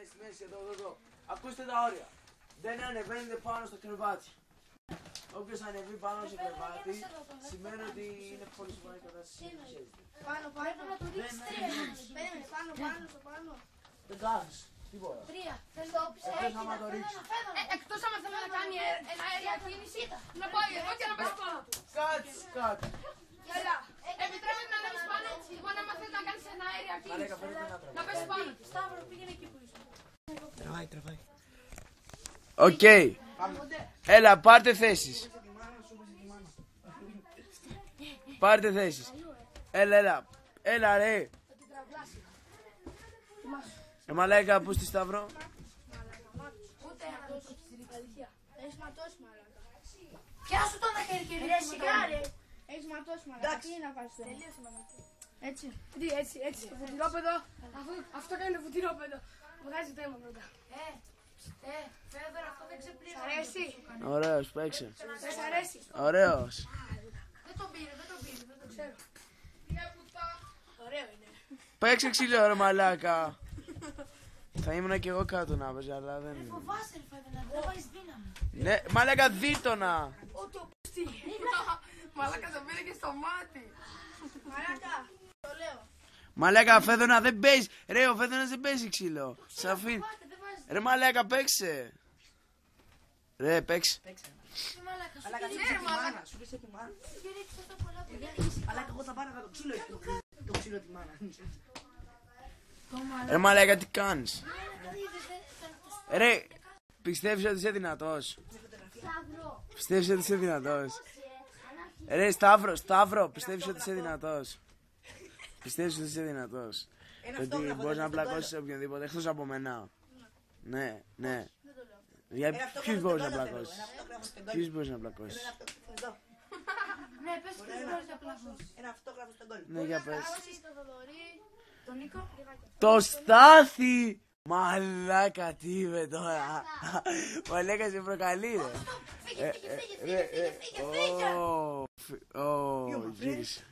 στη μέση, εδώ. Ακούστε τα όρια. Δεν ανεβαίνετε πάνω στο κρεβάτι. Όποιος ανεβεί πάνω στο κρεβάτι σημαίνει ότι είναι πολύ σοβαρή κατάσταση. Πάνω, να το ρίξεις 3. Περίμενε, πάνω. Δεν κάνεις τίποτα. 3. Εκτός άμα το ρίξεις. Εκτός άμα θέλει να κάνει ένα αέρια κίνηση, να πάει εδώ και να πέσει πάνω του. Κάτσε. Έλα, επιτρέπεται να ανέβεις πάνω, λοιπόν άμα θέλει να κάνεις ένα αέρια κίνηση, να πέσει πάνω του. Σταύρο, πήγαινε εκεί που είσαι. Τραβάει. Οκ. Έλα, πάρτε θέσεις. Έλα ρε. Μαλάκα, πού στη Σταύρο. Ούτε ένα τόσο αλήθεια. Έχεις ματώσει μαλάκα. Πιάσου το ένα χέρι και Ρε σιγάρε. Έχεις ματώσει μαλάκα. Τι είναι να φας τώρα. Τελείωσε μαλάκα. Έτσι, το βουτυρόπεδο, αυτό κάνει το βουτυρόπεδο. Βγάζει το αίμα πρώτα. Φέδωρα, αυτό δεν ξεπλήρω. Σ' αρέσει. Ωραίος, παίξε. Δεν σ' αρέσει. Ωραίος. Δεν τον πήρε, δεν το ξέρω. Είναι πουτά. Ωραίο είναι. Παίξε ξύλο ρε μαλάκα. Θα ήμουν κι εγώ κάτω να παίζει, αλλά δεν... Φοβάσαι ρε Φέδωρα, δεν βάζεις δύναμη. Ναι, μαλάκα δίτονα. Ό,τι ο πουστή. Μαλάκα το πήρε και στο μάτι. Μαλάκα, το λέω. Μαλάκα, Φέδωνα δεν παίζει. Ρε, ο Φέδωνας δεν παίζει ξύλο. Σ' αφήνει. Ρε μαλάκα, παίξε. Ρε, παίξε. Μαλάκα, σου πήσε τη μάνα. Μαλάκα, εγώ θα πάρω το ξύλο. Το ξύλο τη μάνα. Ρε μαλάκα, τι κάνεις. Ρε, πιστεύεις ότι είσαι δυνατός. Πιστεύεις ότι είσαι δυνατός. Ρε, Σταύρο, πιστεύεις ότι είσαι δυνατός. Πιστεύεις ότι είσαι δυνατός. Ότι μπορείς να πλακώσεις οποιονδήποτε εκτός από μένα. Ναι. Για ποιους μπορείς να πλακώσεις. Ποιους μπορείς να πλακώσεις. Ναι, πες και δεν μπορείς να πλακώσεις. Ένα αυτόγραφο στον κόλπο. Ναι, για πες. Τον Νίκο. Το Στάθη! Μαλάκα, τι είπε τώρα. Μαλάκα, σε προκαλεί ρε.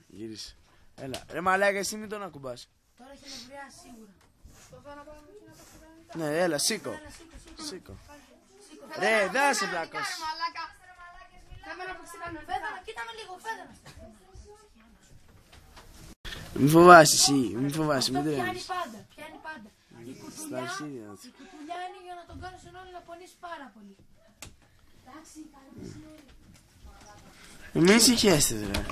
Γύρισε. Έλα. Ρε μαλάκα, εσύ μην τον ακουμπάς. Τώρα έχει νευριάσει σίγουρα. Ναι, έλα, σήκω. Ρε, δεν σε πλάκος. Φέδωνα, κοίτα με λίγο, Φέδωνα. Μη φοβάσαι εσύ, μην τρέμεις. Πιάνει πάντα. Η Στα αρχίδια του. κουτουλιά είναι για να τον κάνεις τον άλλο να πονείς πάρα πολύ. Εντάξει, Μην ησυχέστε ρε.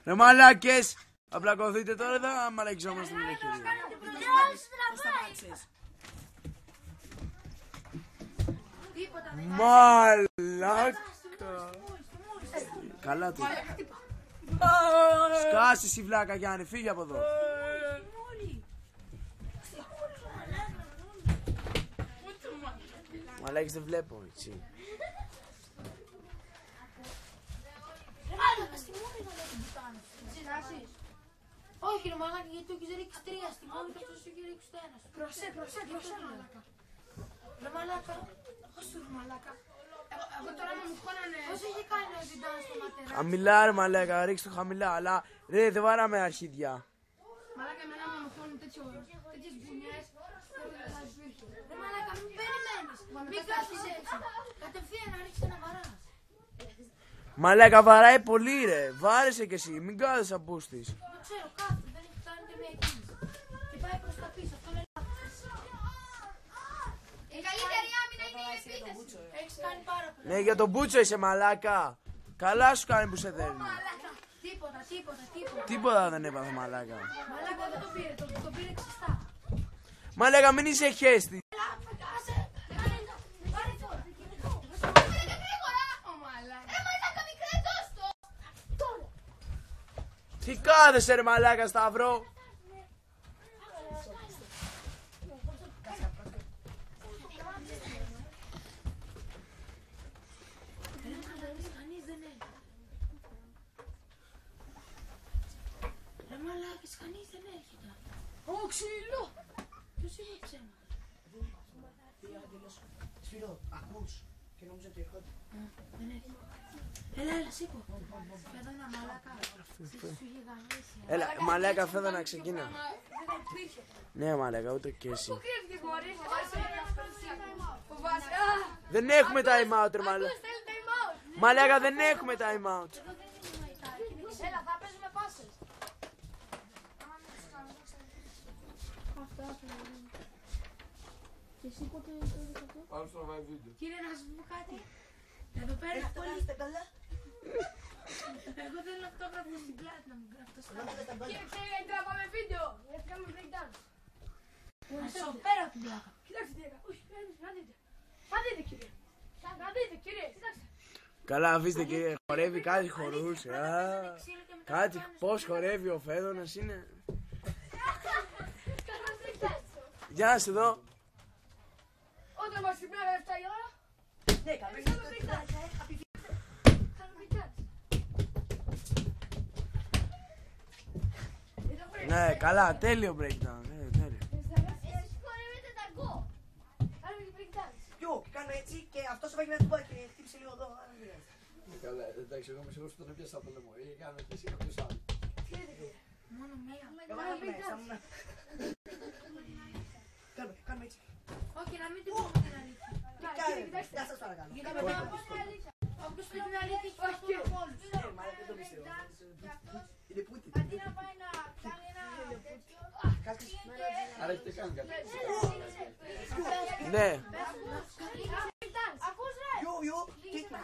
Ρε μαλάκες, απλακωθείτε τώρα, δεν μαλακιζόμαστε με τα χέρια. Μαλάκα. Καλά του. Σκάσε εσύ βλάκα Γιάννη, φύγε από εδώ. Μαλάκες δεν βλέπω έτσι. Όχι ρε μαλάκα, γιατί του έχεις ρίξει 3 στη μόνη και αυτός σου έχει ρίξει το 1. Προσέ μαλάκα. Ρε μαλάκα. Όσο ρε μαλάκα. Εγώ τώρα μου χώνανε. Πώς έχει κάνει ο Ζιντάν στο ματέρα. Χαμηλά ρε μαλάκα, ρίξτε το χαμηλά, αλλά ρε δεν βαράμε αρχίδια. Μαλάκα εμένα μου χώνουν τέτοιες μπουνιές. Ρε μαλάκα, μην περιμένεις. Μην κάθεις έτσι. Κατευθείαν να ρίξεις ένα βαρά. Μαλάκα βαράει πολύ ρε, βάρεσε κι εσύ, μην κάθεσαι απούστης. Το ξέρω, κάθεται, δεν έχει κάνει ούτε μία κίνηση. Και πάει προς τα πίσω, αυτό είναι λάθος. Η καλύτερη άμυνα είναι η επίθεση. Έχεις κάνει πάρα πολύ. Ναι, για τον Μπούτσο είσαι μαλάκα. Καλά σου κάνει που σε θέλει. Τίποτα. Τίποτα δεν έπαθε μαλάκα. Μαλάκα δεν το πήρε, το πήρε ξεστά. Μαλάκα μην είσαι χέστη. Τι κάθεσαι ρε μαλάκα Σταύρο. Ρε μαλάκες, κανείς δεν έρχεται. Ω, ξύλο! Ποιος είπε ψέμα. Σφύρο, ακούς και νόμιζα ότι ερχόταν. Δεν έρχεται. Έλα, σήκω. Φέδωνα, μαλάκα. Σου είχε γαμίσει. Έλα, μαλάκα, Φέδωνα, ξεκίνα. Ναι, μαλάκα, ούτε και εσύ. Δεν έχουμε time out, ρε μαλάκα. Μαλάκα, δεν έχουμε time out. Έλα, θα παίζουμε πάσες. Και εσύ πότε Πάμε στο βίντεο. Κύριε, να σας πω κάτι. Εδώ πέρα πολύ. Εγώ θέλω αυτόγραφο στην πλάτη να μου γράφει το σκάφο. Κύριε, ξέρει γιατί τραβάμε βίντεο. Γιατί κάνουμε breakdance. Να σε φέρω την πλάκα. Κοιτάξτε τι έκανα. Όχι, να δείτε. Να δείτε, κύριε. Να δείτε, κύριε. Κοιτάξτε. Καλά, αφήστε κύριε, χορεύει κάτι χορούσε. Κάτι, πώς χορεύει ο Φέδωνας είναι. Για να σε δω. Όταν μας ξυπνάει 7 η ώρα. Ναι, κάνουμε breakdance. Ναι, καλά, τέλειο breakdown. Τέλειο. Εσείς χορεύετε ταγκό. Κάνουμε breakdance. Ποιο, κάνω έτσι και αυτό σου πάει να του πάει και χτύψε λίγο εδώ. Καλά, εντάξει, εγώ είμαι σίγουρος ότι τον έπιασα από το λαιμό. Ή κάνω και εσύ κάποιος άλλο. Μόνο μία. Κάνουμε έτσι. Όχι, να μην την πούμε την αλήθεια. Γεια σας παρακαλώ. Όποιος πει την αλήθεια έχει φάει από όλους. Είναι πούτη. Αντί να πάει να κάνει ένα τέτοιο. Άρα έχετε κάνει κάτι. Ναι. Ακούς ρε. Yo, τι Θα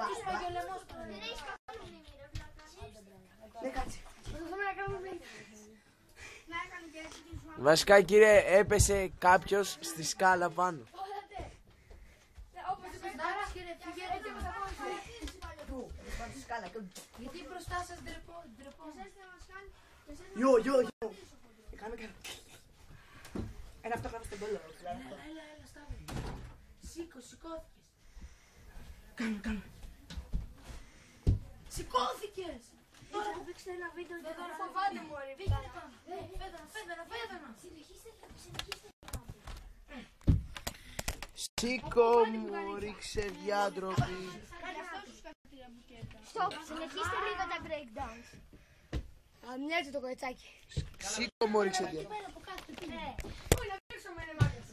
τους πάει και ο λαιμός του. Δεν έχεις καθόλου μνήμη ρε βλάκα. Ναι, κάτσε. Προσπαθούμε να κάνουμε breakdance. Να έκανε και έτσι την σου. Βασικά κύριε, έπεσε κάποιος στη σκάλα πάνω. Όπως είπες τώρα, Κύριε, φύγετε. Γιατί μπροστά σας ντρεπόμαστε. Yo. Κάμε. Ένα αυτό γράφει στον κόλλο. Έλα, Σταύρο. Σηκώθηκες. Κάμε. Σηκώθηκες. τώρα που παίξετε ένα βίντεο και Φέδωνα, φοβάται μου ρε. Φέδωνα. Συνεχίστε. Σήκω μου, ρίξε διάτροπη. Στοπ, συνεχίστε λίγο τα breakdance. Μοιάζει το κοριτσάκι. Σήκω μου, ρίξε διάτροπη. Όχι, να παίξουμε ρε μάγκας.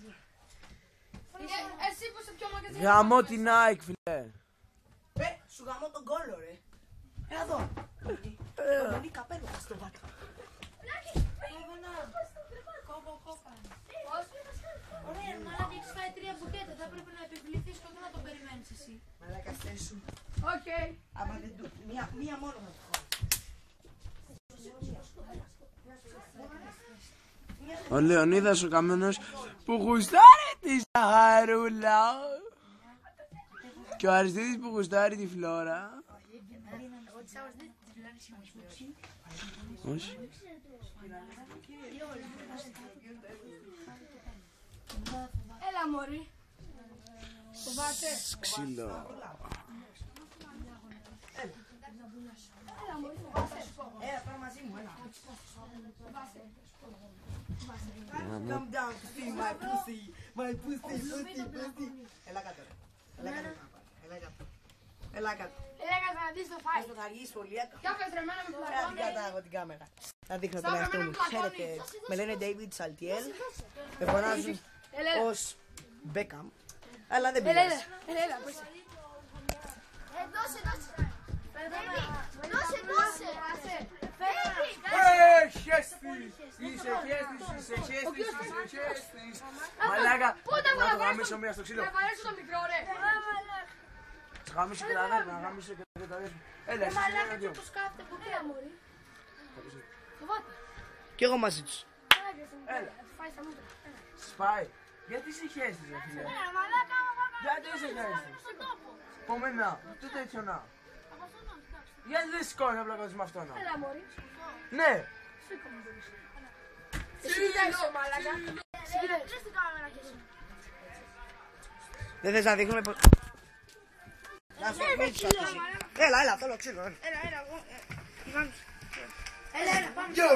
Εσύ που είσαι πιο μάγκας. Γαμώ την Nike, φιλέ. Σου γαμώ τον κόλλο ρε. Έλα εδώ. Πολύ καπέλο θα στο βάτα. Φέδωνα. Κόκο. Ωραία, μαλάκα, έχεις φάει 3 μπουκέτα. Θα έπρεπε να επιβληθείς και όχι να το περιμένεις εσύ. Μαλάκα στέσου. Οκ. Άμα δεν του. Μία μόνο να του χωρώ. Ο Λεωνίδας ο καμένος που γουστάρει τη Σαχαρούλα. Και ο Αριστίδης που γουστάρει τη Φλόρα. Όχι. Έλα μωρή. Φοβάται. Ξύλο. Έλα μωρή, φοβάσαι. Έλα τώρα μαζί μου, έλα. Calm down, pussy, my pussy. Έλα κάτω ρε. Έλα κάτω. Έλεγα να δεις το φάει. Θα αργήσει πολύ. Για πες ρε, εμένα με Την πλακώνει. κατάγω την κάμερα. Θα δείχνω τον Σταύρο, εαυτό εμένα μου. με πλακώνει. Ξέρετε, με λένε David Saltiel. Με φωνάζουν ως Beckham. Αλλά δεν πειράζει. Έλα, πέσε. Δώσε. Δώσε. Μαλάκα, Πότε να το γαμίσω μία στο ξύλο. Να βαρέσω το μικρό ρε. Θα γαμίσω και τα αδέρφια, να γαμίσω και τα αδέρφια. Έλα, εσύ Μαλάκα, ένα και δυο. όπως κάθεται ποτέ. Έλα μωρή. Φοβάται. Κι εγώ μαζί τους. Έλα. Φάει στα μούτρα. Σπάει. Γιατί σε χέστης ρε φίλε. Μαλάκα, Γιατί σε χέστης. στον τόπο. Πομένα, τι τέτοιο να. Από αυτόν τον, εντάξει. Γιατί δεν σηκώνει να πλακώσεις με αυτόν. Έλα μωρή. Ναι. Σήκω μου μπορείς. Συγκοιτάξε μαλάκα. Συγκοιτάξε την κάμερα και εσύ. Δεν θες να δείχνουμε πως... Να σου μην τους αφήσει. Έλα, θέλω ξύλο. Έλα, εγώ. Έλα, πάμε. Yo.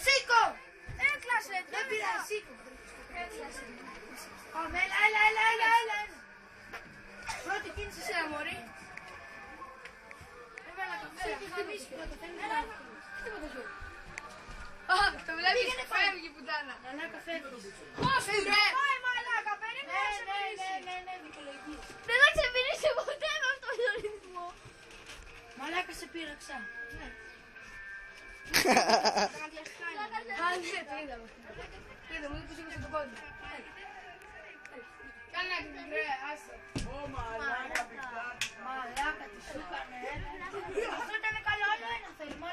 Σήκω. Έκλασε. Δεν πειράζει, σήκω. Πάμε, έλα. Πρώτη κίνηση σε αμόρι. Έβαλα καφέ. Έλα. Τίποτα σου. Το βλέπεις, φεύγει η πουτάνα. Μαλάκα φεύγεις. Πώς ρε! Πάει μαλάκα, περιμένεις να ξεφύγεις. Ναι, δικαιολογείς. Δεν θα ξεφύγει ποτέ με αυτό το ρυθμό. Μαλάκα σε πείραξα. Ναι. Ναι, το είδαμε. Είδαμε, μου το σήκωσε το πόδι. Κάνε ρε, άσε. Μαλάκα τι σου έκανε. Αυτό ήταν καλό, άλλο ένα θέλουμε.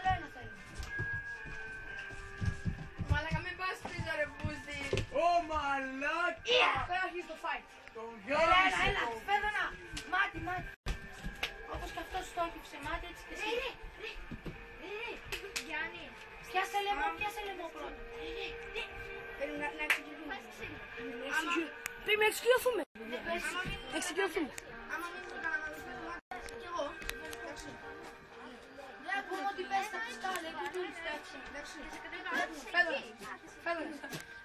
Μαλάκα μην πας πίσω ρε πούστη. Ω μαλάκα! Τώρα αρχίζει το fight. Τον Έλα, φέδωνα. Μάτι. Όπως και αυτός στόχιψε μάτι, έτσι και εσύ. Γιάννη. Πιάσε λαιμό πρώτα. Πρέπει να εξοικειωθούμε. Πρέπει να εξοικειωθούμε. Εξοικειωθούμε. Άμα μην μου έκανα να δεις κι εγώ. Δεν ακούμε ότι πες τα πιστάλια και τούλους.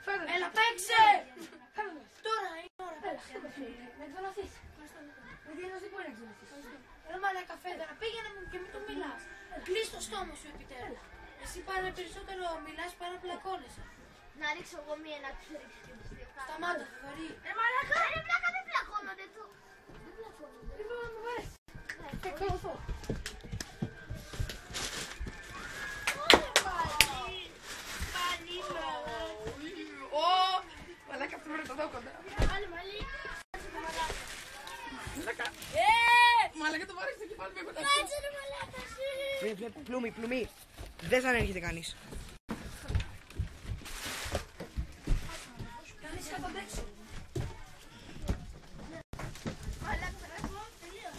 Φέδωνε. Έλα, παίξε! Τώρα είναι ώρα. Να εκδηλωθείς. Να εκδηλωθεί πού είναι να εκδηλωθείς. Ρε μαλάκα Φέδωνα, πήγαινε μου και μην του μιλάς. Κλείς το στόμα σου επιτέλους. Εσύ πάρα περισσότερο μιλάς παρά πλακώνεσαι. Να ρίξω εγώ μία να τους ρίξω και τους δύο. Σταμάτα, φοβερή. Ρε μαλάκα, ρε πλάκα δεν πλακώνονται του. Δεν πλακώνονται. Λοιπόν, μου βάρες. Θα εκδηλωθώ. Μαλάκα αυτό πρέπει να το δω κοντά. Μαλάκα το πάρεις στο κεφάλι με κοντά. Κάτσε ρε μαλάκα σου. Πλούμι. Δεν θα έρχεται κανείς. Κανείς καταντέξω. Μαλάκα θα ρέχω, τελείω.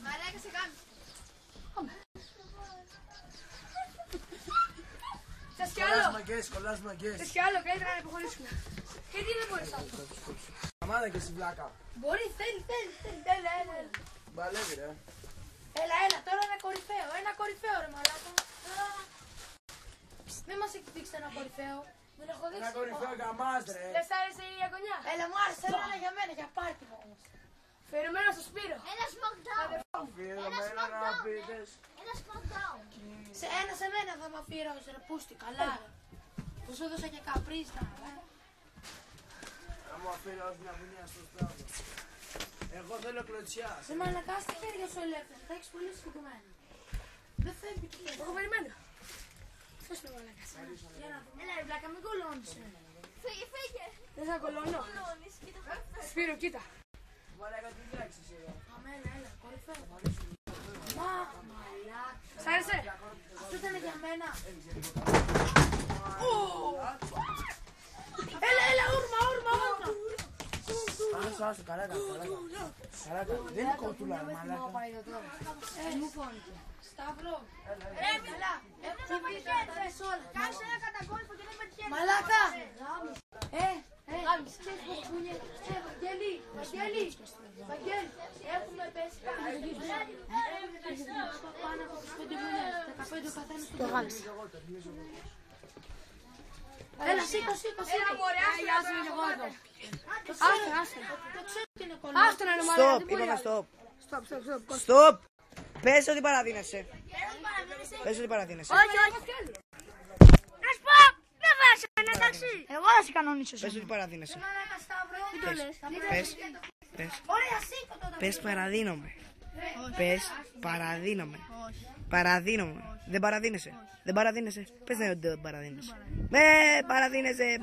Μαλάκα σε κάνω. Θες κι άλλο. Κολλάς μαγκές. Θες κι άλλο, καλύτερα να υποχωρήσουμε. Γιατί δεν μπορείς άλλο. Αμάνα και εσύ βλάκα. Μπορεί, θέλει. Έλα. Μπαλεύει ρε. Έλα, τώρα ένα κορυφαίο ρε μαλάκα. Μην μας έχει δείξει ένα κορυφαίο. Δεν έχω δείξει. Ένα κορυφαίο για μας ρε. Δεν σ' άρεσε η αγωνιά. Έλα, μου άρεσε, θέλω ένα για μένα, για πάρτι μου όμως. Φερουμένο στο Σπύρο. Ένα smackdown. Αφιερωμένο να πείτε. Ένα smackdown. Σε μένα θα μ' αφιερώσει ρε πούστη, καλά ρε. Που σου έδωσα και καπρίστα. Να μου αφιερώσει μια βουνιά στο στράβο. Εγώ θέλω κλωτσιά. Σε μαλακά στα χέρια σου ελεύθερα, θα έχεις πολύ συγκεκριμένο. Δεν φεύγει τι λέει. Εγώ περιμένω. Πώς το μαλάκα. Για να δούμε. Έλα ρε βλάκα, μην κολώνεις. Φύγε. Δεν θα κολώνω. Σπύρο, κοίτα. Μαλάκα τι φτιάξεις εδώ. Αμένα, έλα, κορυφαίο. Μαλάκα. Σ' άρεσε. Αυτό ήταν για μένα. Έλα, ούρμα. Άσο, καλά κάνω. Δεν είναι κοτούλα ρε μαλάκα. Μου φώνηκε. Σταύρο. Έλα. Έχω πει τα πες όλα. Κάνεις ένα κατακόλπο και δεν πετυχαίνεις. Μαλάκα. Βαγγέλη, έχουμε πέσει πάνω από τους 5 γονιές, 15 ο καθένας του γάμισε. Έλα, σήκω. Έλα μωρέ, άσε με εγώ εδώ. Άσε. Το ξέρω ότι είναι κολλό. Άστε να είναι μαλάκα. Στοπ, είπαμε στοπ. Στοπ. Στοπ. Πες ότι παραδίνεσαι. Όχι. Να σου πω, δεν βάζω ένα ταξί. Εγώ θα σε κανονίσω. Πες ότι παραδίνεσαι. Μαλάκα Σταύρο. Πες. Ωραία, σήκω τότε. Πες παραδίνομαι. Παραδίνομαι. Δεν παραδίνεσαι. Πες ναι ότι δεν παραδίνεσαι. Παραδίνεσαι.